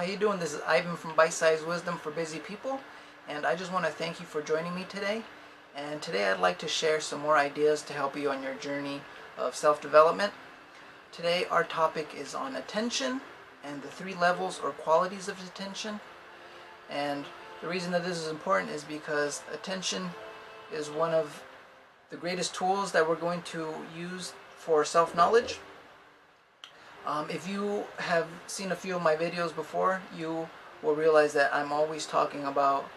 you doing? This is Ivan from Bitesize Wisdom for Busy People, and I just want to thank you for joining me today. And today I'd like to share some more ideas to help you on your journey of self-development. Today our topic is on attention and the 3 levels or qualities of attention. And the reason that this is important is because attention is one of the greatest tools that we're going to use for self-knowledge. If you have seen a few of my videos before, you will realize that I'm always talking about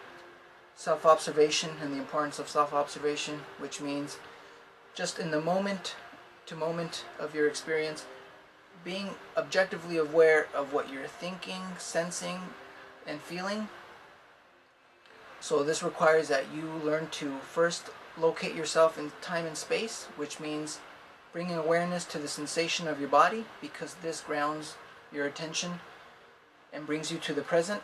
self-observation and the importance of self-observation, which means just in the moment to moment of your experience, being objectively aware of what you're thinking, sensing, and feeling. So this requires that you learn to first locate yourself in time and space, which means bringing awareness to the sensation of your body, because this grounds your attention and brings you to the present.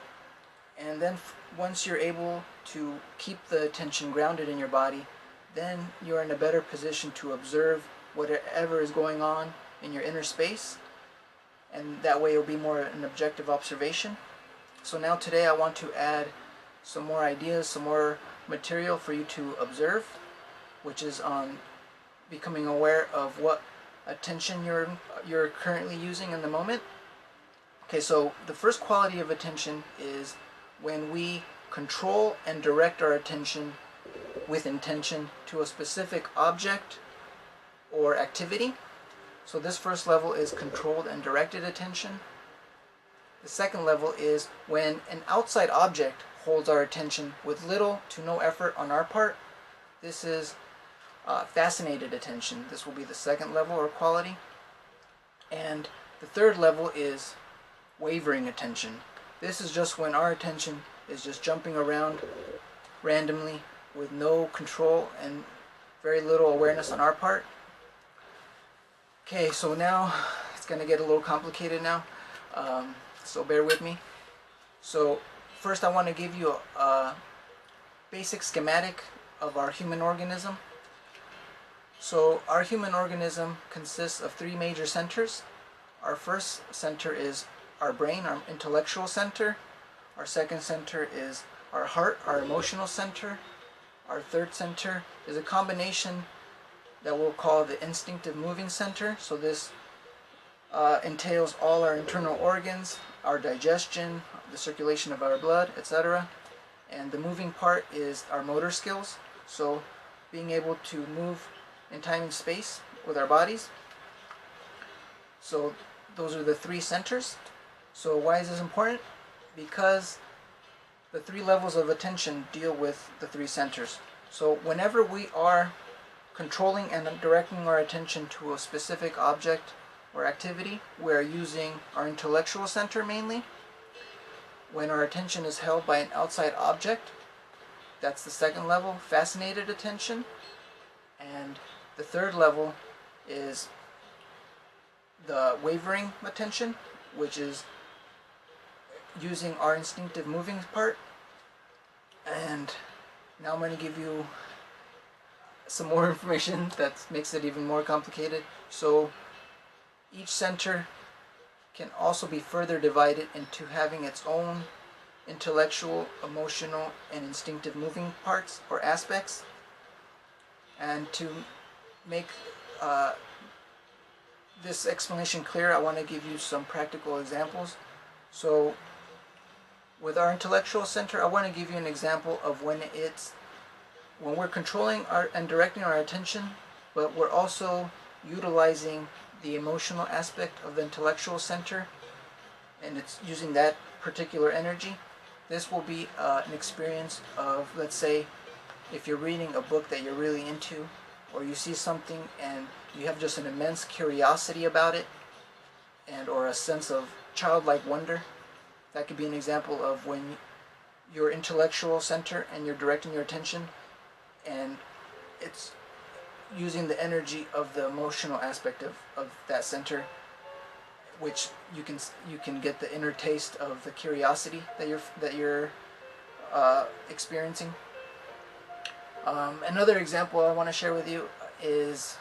And then once you're able to keep the attention grounded in your body, then you're in a better position to observe whatever is going on in your inner space, and that way it'll be more an objective observation. So now today I want to add some more ideas, some more material for you to observe, which is on becoming aware of what attention you're currently using in the moment. Okay, so the first quality of attention is when we control and direct our attention with intention to a specific object or activity. So this first level is controlled and directed attention. The second level is when an outside object holds our attention with little to no effort on our part. This is fascinated attention. This will be the second level or quality. And the third level is wavering attention. This is just when our attention is just jumping around randomly with no control and very little awareness on our part. Okay, so now it's going to get a little complicated now, so bear with me. So first I want to give you a basic schematic of our human organism. So our human organism consists of 3 major centers. Our first center is our brain, our intellectual center. Our second center is our heart, our emotional center. Our third center is a combination that we'll call the instinctive moving center. So this entails all our internal organs, our digestion, the circulation of our blood, etc. And the moving part is our motor skills. So being able to move in time and space with our bodies. So those are the 3 centers. So why is this important? Because the 3 levels of attention deal with the 3 centers. So whenever we are controlling and directing our attention to a specific object or activity, we are using our intellectual center mainly. When our attention is held by an outside object, that's the second level, fascinated attention. And the third level is the wavering attention, which is using our instinctive moving part. And now I'm going to give you some more information that makes it even more complicated. So each center can also be further divided into having its own intellectual, emotional, and instinctive moving parts or aspects. And to make this explanation clear, I want to give you some practical examples. So with our intellectual center, I want to give you an example of when we're controlling and directing our attention, but we're also utilizing the emotional aspect of the intellectual center, and it's using that particular energy. This will be an experience of, let's say, if you're reading a book that you're really into, or you see something and you have just an immense curiosity about it, or a sense of childlike wonder. That could be an example of when your intellectual center and you're directing your attention, and it's using the energy of the emotional aspect of that center, which you can get the inner taste of the curiosity that you're experiencing. Another example I want to share with you is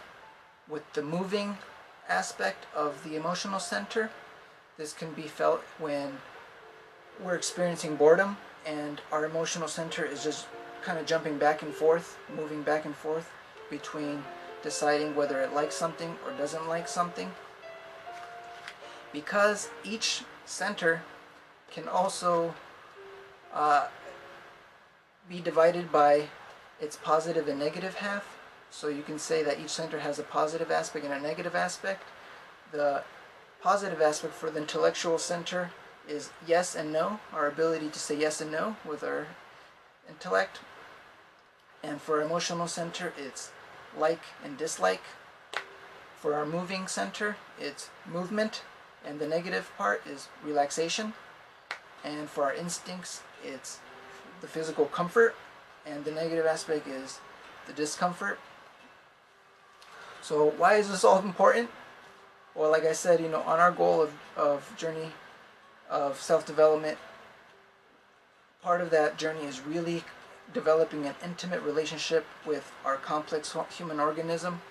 with the moving aspect of the emotional center. This can be felt when we're experiencing boredom and our emotional center is just kind of jumping back and forth, moving back and forth between deciding whether it likes something or doesn't like something. Because each center can also be divided by its positive and negative half. So you can say that each center has a positive aspect and a negative aspect. The positive aspect for the intellectual center is yes and no, our ability to say yes and no with our intellect. And for our emotional center, it's like and dislike. For our moving center, it's movement, and the negative part is relaxation. And for our instincts, it's the physical comfort, and the negative aspect is the discomfort. So why is this all important? Well, like I said, on our goal of journey of self-development, part of that journey is really developing an intimate relationship with our complex human organism,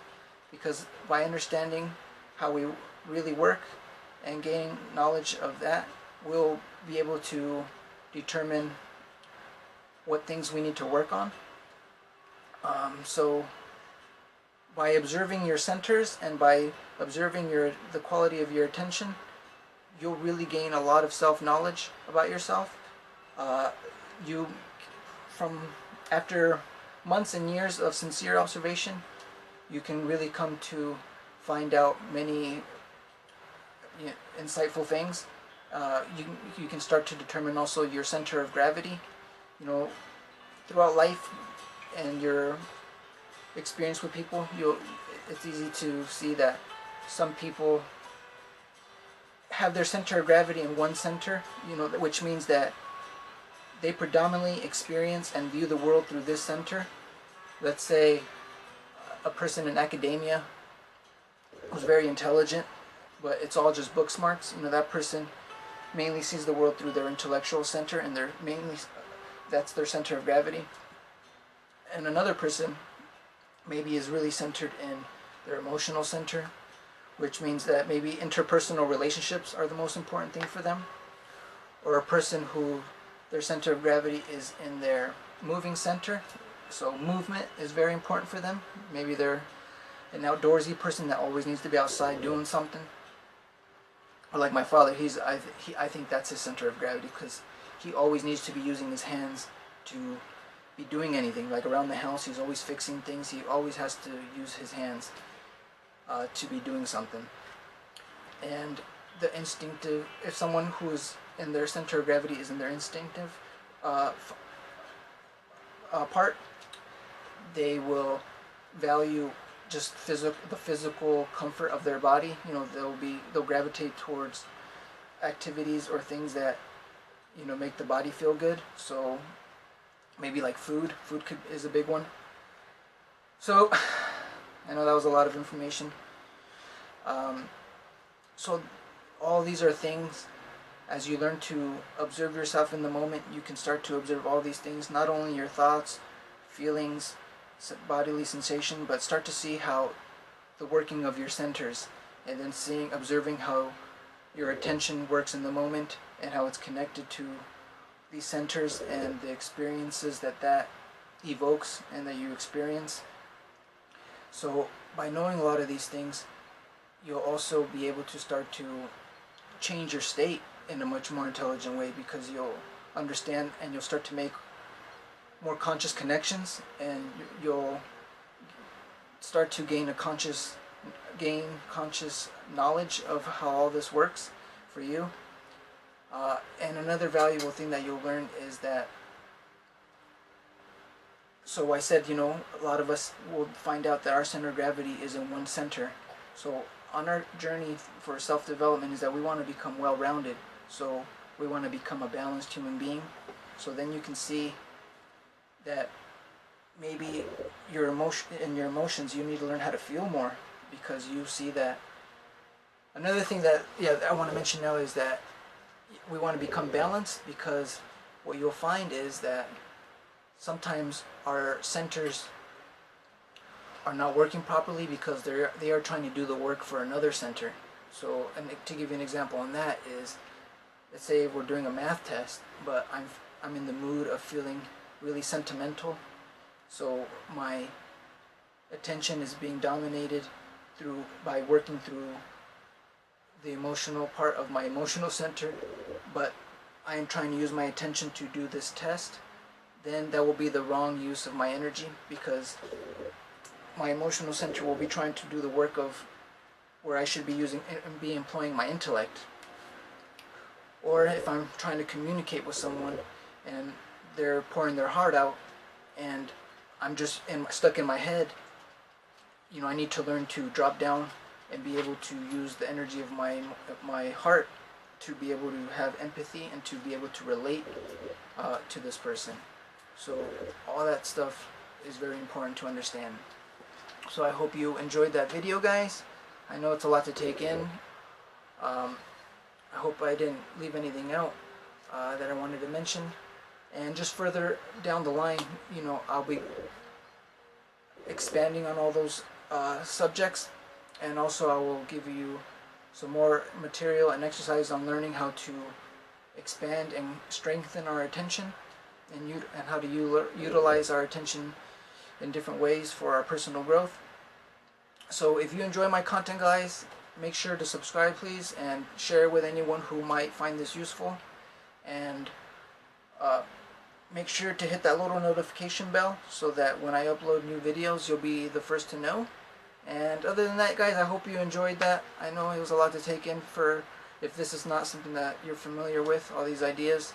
because by understanding how we really work and gaining knowledge of that, we'll be able to determine what things we need to work on. So by observing your centers and by observing the quality of your attention, you'll really gain a lot of self-knowledge about yourself. After months and years of sincere observation, you can really come to find out many insightful things. You can start to determine also your center of gravity. Throughout life and your experience with people, it's easy to see that some people have their center of gravity in one center, which means that they predominantly experience and view the world through this center. Let's say a person in academia who's very intelligent, but it's all just book smarts. That person mainly sees the world through their intellectual center, and that's their center of gravity. And another person maybe is really centered in their emotional center, which means that maybe interpersonal relationships are the most important thing for them. Or a person who their center of gravity is in their moving center, so movement is very important for them. Maybe they're an outdoorsy person that always needs to be outside doing something. Or like my father, I think that's his center of gravity, because he always needs to be using his hands to be doing anything. Like around the house, he's always fixing things. He always has to use his hands to be doing something. And the instinctive, if someone who's in their center of gravity is in their instinctive part, they will value just the physical comfort of their body. They'll gravitate towards activities or things that make the body feel good. So maybe like food is a big one. So I know that was a lot of information. So all these are things, as you learn to observe yourself in the moment, you can start to observe all these things, not only your thoughts, feelings, bodily sensation, but start to see how the working of your centers, and then observing how your attention works in the moment and how it's connected to these centers and the experiences that evokes and that you experience. So by knowing a lot of these things, you'll also be able to start to change your state in a much more intelligent way, because you'll understand and you'll start to make more conscious connections, and you'll start to gain conscious knowledge of how all this works for you. And another valuable thing that you'll learn is that, so I said, a lot of us will find out that our center of gravity is in one center. So on our journey for self-development is that we want to become well-rounded. So we want to become a balanced human being. So then you can see that maybe your emotions, you need to learn how to feel more, because you see that. Another thing that I want to mention now is that we want to become balanced, because what you'll find is that sometimes our centers are not working properly because they are trying to do the work for another center. So, and to give you an example on that is, let's say we're doing a math test, but I'm in the mood of feeling really sentimental, so my attention is being dominated by working through the emotional part of my emotional center, but I am trying to use my attention to do this test, then that will be the wrong use of my energy, because my emotional center will be trying to do the work of where I should be employing my intellect. Or if I'm trying to communicate with someone and they're pouring their heart out and I'm just stuck in my head, I need to learn to drop down and be able to use the energy of my heart to be able to have empathy and to be able to relate to this person. So all that stuff is very important to understand. So I hope you enjoyed that video, guys. I know it's a lot to take in. I hope I didn't leave anything out that I wanted to mention. And just further down the line, I'll be expanding on all those subjects, and also I will give you some more material and exercise on learning how to expand and strengthen our attention, and how to utilize our attention in different ways for our personal growth. So if you enjoy my content, guys, make sure to subscribe, please, and share with anyone who might find this useful. And make sure to hit that little notification bell so that when I upload new videos, you'll be the first to know. And other than that, guys, I hope you enjoyed that. I know it was a lot to take in if this is not something that you're familiar with, all these ideas,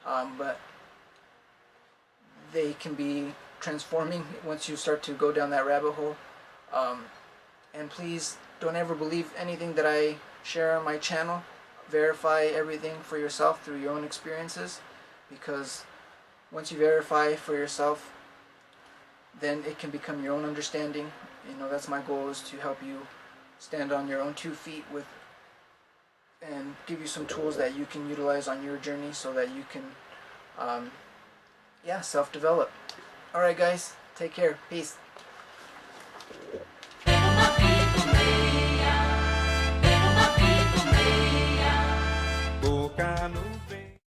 but they can be transforming once you start to go down that rabbit hole. And please don't ever believe anything that I share on my channel. Verify everything for yourself through your own experiences, because once you verify for yourself, then it can become your own understanding. That's my goal, is to help you stand on your own 2 feet and give you some tools that you can utilize on your journey so that you can self-develop. Alright, guys, take care. Peace.